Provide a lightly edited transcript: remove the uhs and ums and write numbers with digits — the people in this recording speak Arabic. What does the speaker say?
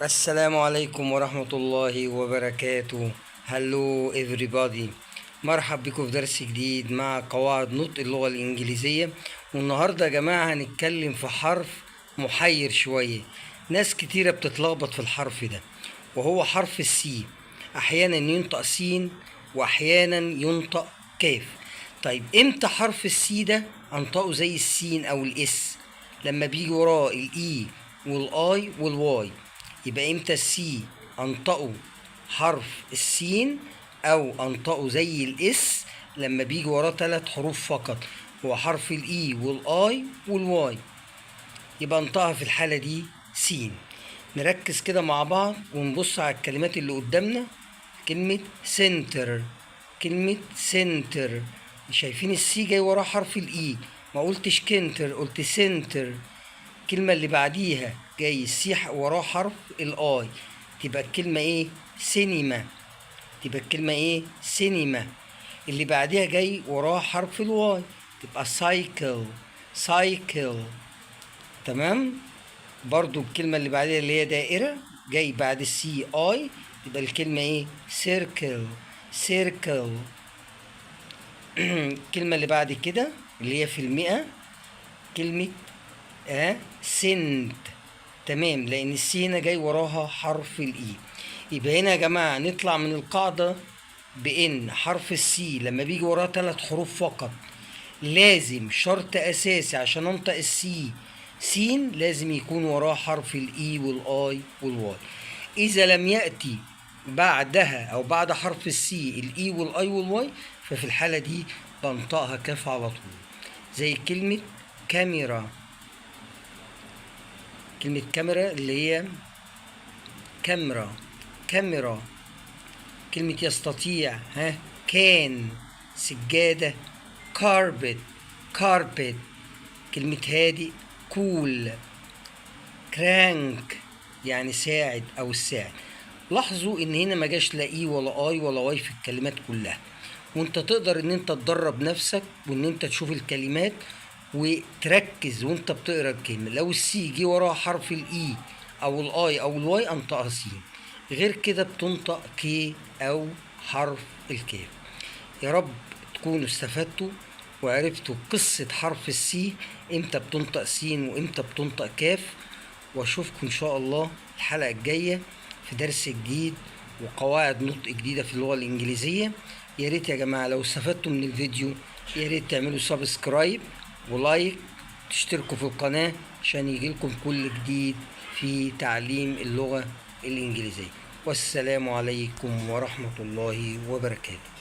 السلام عليكم ورحمة الله وبركاته. هلو everybody. مرحب بكم في درس جديد مع قواعد نطق اللغة الإنجليزية. والنهاردة يا جماعة هنتكلم في حرف محير شوية. ناس كتيرة بتتلخبط في الحرف ده، وهو حرف السي. أحيانا ينطق سين وأحيانا ينطق كاف. طيب امتى حرف السي ده انطقه زي السين أو الإس؟ لما بيجي وراه الإي والآي والواي. يبقى امتى السي انطقه حرف السين او انطقه زي الاس؟ لما بيجي وراه 3 حروف فقط، هو حرف الاي والاي والواي، يبقى انطقها في الحالة دي سين. نركز كده مع بعض ونبص على الكلمات اللي قدامنا. كلمة سنتر، كلمة سنتر، شايفين السي جاي وراه حرف الاي، ما قلتش كنتر، قلت سنتر. الكلمة اللي بعديها جاي السي وراه حرف الاي، تبقى الكلمة ايه؟ سينما. تبقى الكلمة ايه؟ سينما. اللي بعديها جاي وراه حرف الواي، تبقى سايكل، سايكل. تمام. برضو الكلمة اللي بعديها اللي هي دائرة، جاي بعد السي اي، يبقى الكلمة ايه؟ سيركل، سيركل. الكلمة اللي بعد كده اللي هي في المئة، كلمة سنت. تمام، لان السي هنا جاي وراها حرف الاي. يبقى هنا يا جماعه نطلع من القاعده بان حرف السي لما بيجي وراه 3 حروف فقط، لازم شرط اساسي عشان انطق السي سين، لازم يكون وراه حرف الاي والاي والواي. اذا لم ياتي بعدها او بعد حرف السي الاي والاي والواي، ففي الحاله دي بنطقها كاف على طول. زي كلمه كاميرا، كلمة كاميرا اللي هي كاميرا، كاميرا. كلمة يستطيع، كان. سجادة، كاربت، كاربت. كلمة هادي، كول. كرانك يعني ساعد او الساعد. لاحظوا ان هنا ما جاش لا اي ولا اي ولا واي في الكلمات كلها، وانت تقدر ان انت تدرب نفسك وان انت تشوف الكلمات وتركز وانت بتقرا الكلمه. لو السي جه وراها حرف الاي او الاي او الواي انطقها سي، غير كده بتنطق كي او حرف الكاف. يا رب تكونوا استفدتوا وعرفتوا قصة حرف السي، امتى بتنطق سين وامتى بتنطق كاف. واشوفكم ان شاء الله الحلقة الجاية في درس جديد وقواعد نطق جديدة في اللغة الإنجليزية. يا ريت يا جماعة لو استفدتوا من الفيديو يا ريت تعملوا سبسكرايب ولايك، تشتركوا في القناة عشان يجيلكم كل جديد في تعليم اللغة الإنجليزية. والسلام عليكم ورحمة الله وبركاته.